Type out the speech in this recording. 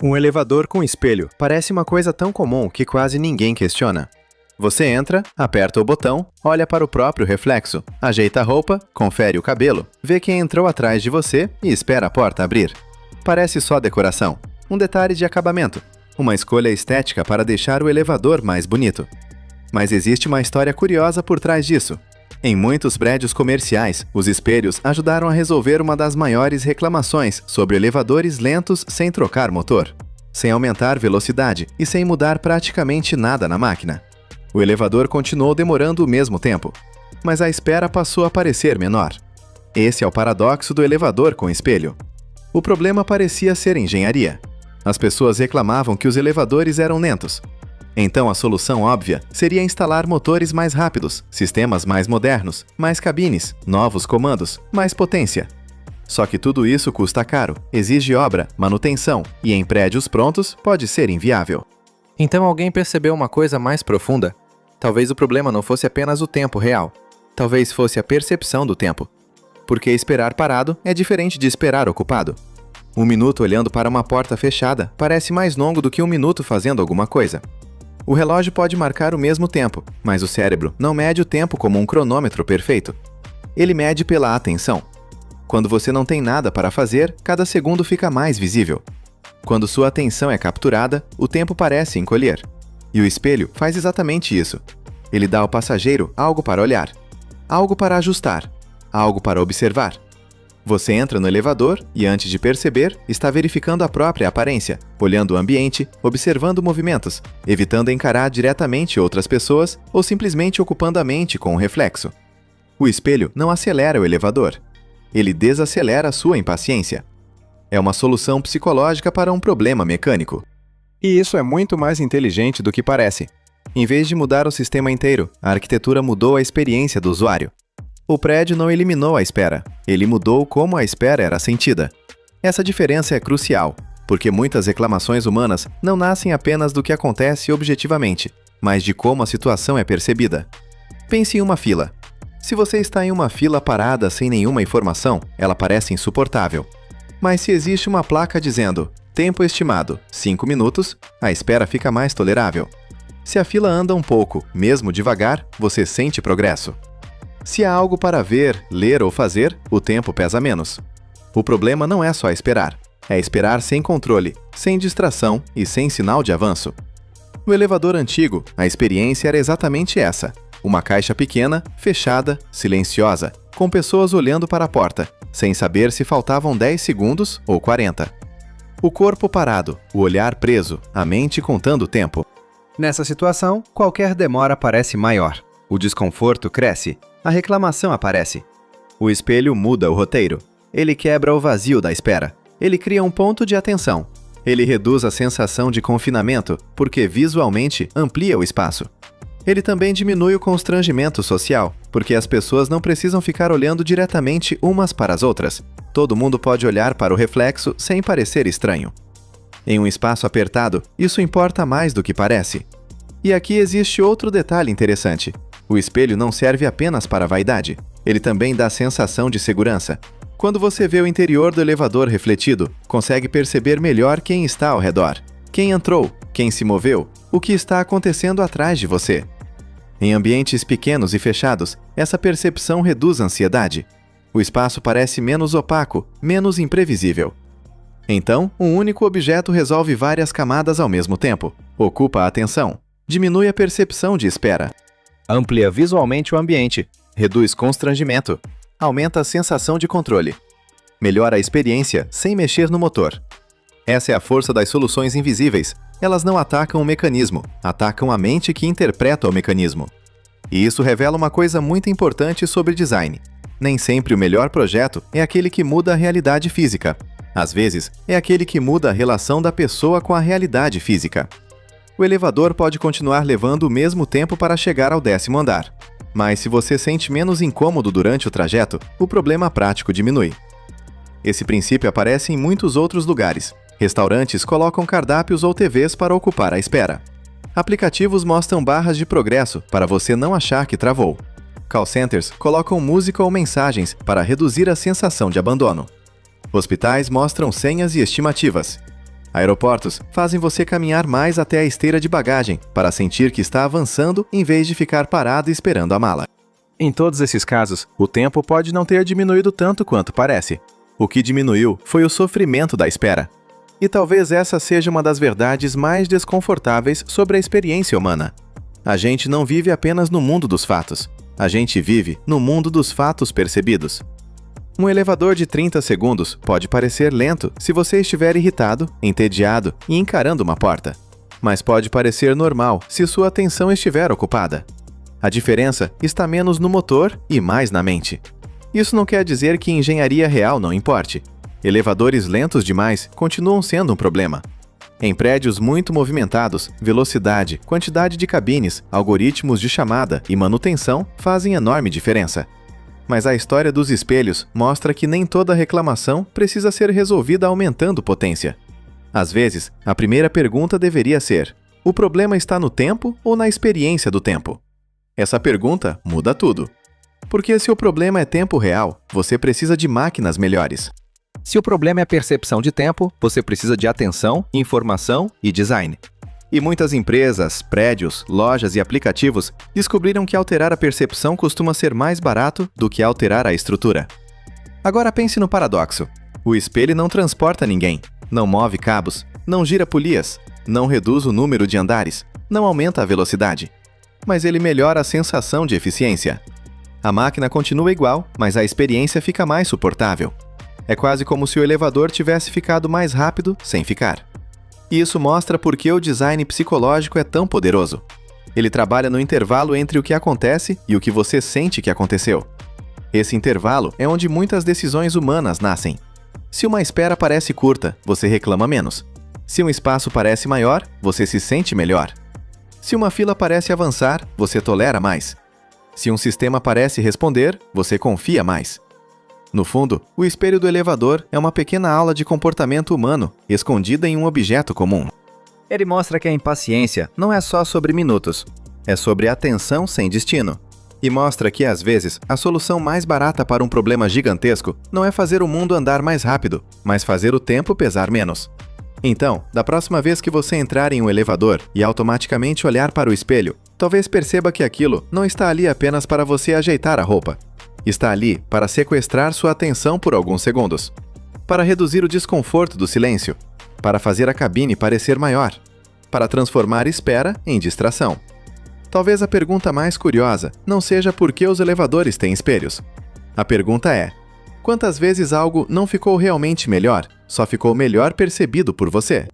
Um elevador com espelho parece uma coisa tão comum que quase ninguém questiona. Você entra, aperta o botão, olha para o próprio reflexo, ajeita a roupa, confere o cabelo, vê quem entrou atrás de você e espera a porta abrir. Parece só decoração, um detalhe de acabamento, uma escolha estética para deixar o elevador mais bonito. Mas existe uma história curiosa por trás disso. Em muitos prédios comerciais, os espelhos ajudaram a resolver uma das maiores reclamações sobre elevadores lentos sem trocar motor, sem aumentar velocidade e sem mudar praticamente nada na máquina. O elevador continuou demorando o mesmo tempo, mas a espera passou a parecer menor. Esse é o paradoxo do elevador com espelho. O problema parecia ser engenharia. As pessoas reclamavam que os elevadores eram lentos. Então a solução óbvia seria instalar motores mais rápidos, sistemas mais modernos, mais cabines, novos comandos, mais potência. Só que tudo isso custa caro, exige obra, manutenção e em prédios prontos pode ser inviável. Então alguém percebeu uma coisa mais profunda? Talvez o problema não fosse apenas o tempo real. Talvez fosse a percepção do tempo. Porque esperar parado é diferente de esperar ocupado. 1 minuto olhando para uma porta fechada parece mais longo do que 1 minuto fazendo alguma coisa. O relógio pode marcar o mesmo tempo, mas o cérebro não mede o tempo como um cronômetro perfeito. Ele mede pela atenção. Quando você não tem nada para fazer, cada segundo fica mais visível. Quando sua atenção é capturada, o tempo parece encolher. E o espelho faz exatamente isso. Ele dá ao passageiro algo para olhar, algo para ajustar, algo para observar. Você entra no elevador e, antes de perceber, está verificando a própria aparência, olhando o ambiente, observando movimentos, evitando encarar diretamente outras pessoas ou simplesmente ocupando a mente com um reflexo. O espelho não acelera o elevador. Ele desacelera a sua impaciência. É uma solução psicológica para um problema mecânico. E isso é muito mais inteligente do que parece. Em vez de mudar o sistema inteiro, a arquitetura mudou a experiência do usuário. O prédio não eliminou a espera, ele mudou como a espera era sentida. Essa diferença é crucial, porque muitas reclamações humanas não nascem apenas do que acontece objetivamente, mas de como a situação é percebida. Pense em uma fila. Se você está em uma fila parada sem nenhuma informação, ela parece insuportável. Mas se existe uma placa dizendo tempo estimado 5 minutos, a espera fica mais tolerável. Se a fila anda um pouco, mesmo devagar, você sente progresso. Se há algo para ver, ler ou fazer, o tempo pesa menos. O problema não é só esperar. É esperar sem controle, sem distração e sem sinal de avanço. No elevador antigo, a experiência era exatamente essa. Uma caixa pequena, fechada, silenciosa, com pessoas olhando para a porta, sem saber se faltavam 10 segundos ou 40. O corpo parado, o olhar preso, a mente contando o tempo. Nessa situação, qualquer demora parece maior. O desconforto cresce. A reclamação aparece. O espelho muda o roteiro. Ele quebra o vazio da espera. Ele cria um ponto de atenção. Ele reduz a sensação de confinamento, porque visualmente amplia o espaço. Ele também diminui o constrangimento social, porque as pessoas não precisam ficar olhando diretamente umas para as outras. Todo mundo pode olhar para o reflexo sem parecer estranho. Em um espaço apertado, isso importa mais do que parece. E aqui existe outro detalhe interessante. O espelho não serve apenas para a vaidade. Ele também dá sensação de segurança. Quando você vê o interior do elevador refletido, consegue perceber melhor quem está ao redor. Quem entrou, quem se moveu, o que está acontecendo atrás de você. Em ambientes pequenos e fechados, essa percepção reduz a ansiedade. O espaço parece menos opaco, menos imprevisível. Então, um único objeto resolve várias camadas ao mesmo tempo, ocupa a atenção, diminui a percepção de espera. Amplia visualmente o ambiente, reduz constrangimento, aumenta a sensação de controle. Melhora a experiência sem mexer no motor. Essa é a força das soluções invisíveis. Elas não atacam o mecanismo, atacam a mente que interpreta o mecanismo. E isso revela uma coisa muito importante sobre design. Nem sempre o melhor projeto é aquele que muda a realidade física. Às vezes, é aquele que muda a relação da pessoa com a realidade física. O elevador pode continuar levando o mesmo tempo para chegar ao 10º andar. Mas se você sente menos incômodo durante o trajeto, o problema prático diminui. Esse princípio aparece em muitos outros lugares. Restaurantes colocam cardápios ou TVs para ocupar a espera. Aplicativos mostram barras de progresso para você não achar que travou. Call centers colocam música ou mensagens para reduzir a sensação de abandono. Hospitais mostram senhas e estimativas. Aeroportos fazem você caminhar mais até a esteira de bagagem para sentir que está avançando em vez de ficar parado esperando a mala. Em todos esses casos, o tempo pode não ter diminuído tanto quanto parece. O que diminuiu foi o sofrimento da espera. E talvez essa seja uma das verdades mais desconfortáveis sobre a experiência humana. A gente não vive apenas no mundo dos fatos. A gente vive no mundo dos fatos percebidos. Um elevador de 30 segundos pode parecer lento se você estiver irritado, entediado e encarando uma porta. Mas pode parecer normal se sua atenção estiver ocupada. A diferença está menos no motor e mais na mente. Isso não quer dizer que engenharia real não importe. Elevadores lentos demais continuam sendo um problema. Em prédios muito movimentados, velocidade, quantidade de cabines, algoritmos de chamada e manutenção fazem enorme diferença. Mas a história dos espelhos mostra que nem toda reclamação precisa ser resolvida aumentando potência. Às vezes, a primeira pergunta deveria ser: o problema está no tempo ou na experiência do tempo? Essa pergunta muda tudo. Porque se o problema é tempo real, você precisa de máquinas melhores. Se o problema é a percepção de tempo, você precisa de atenção, informação e design. E muitas empresas, prédios, lojas e aplicativos descobriram que alterar a percepção costuma ser mais barato do que alterar a estrutura. Agora pense no paradoxo. O espelho não transporta ninguém, não move cabos, não gira polias, não reduz o número de andares, não aumenta a velocidade. Mas ele melhora a sensação de eficiência. A máquina continua igual, mas a experiência fica mais suportável. É quase como se o elevador tivesse ficado mais rápido sem ficar. E isso mostra por que o design psicológico é tão poderoso. Ele trabalha no intervalo entre o que acontece e o que você sente que aconteceu. Esse intervalo é onde muitas decisões humanas nascem. Se uma espera parece curta, você reclama menos. Se um espaço parece maior, você se sente melhor. Se uma fila parece avançar, você tolera mais. Se um sistema parece responder, você confia mais. No fundo, o espelho do elevador é uma pequena aula de comportamento humano, escondida em um objeto comum. Ele mostra que a impaciência não é só sobre minutos, é sobre atenção sem destino. E mostra que, às vezes, a solução mais barata para um problema gigantesco não é fazer o mundo andar mais rápido, mas fazer o tempo pesar menos. Então, da próxima vez que você entrar em um elevador e automaticamente olhar para o espelho, talvez perceba que aquilo não está ali apenas para você ajeitar a roupa. Está ali para sequestrar sua atenção por alguns segundos, para reduzir o desconforto do silêncio, para fazer a cabine parecer maior, para transformar espera em distração. Talvez a pergunta mais curiosa não seja por que os elevadores têm espelhos. A pergunta é: quantas vezes algo não ficou realmente melhor, só ficou melhor percebido por você?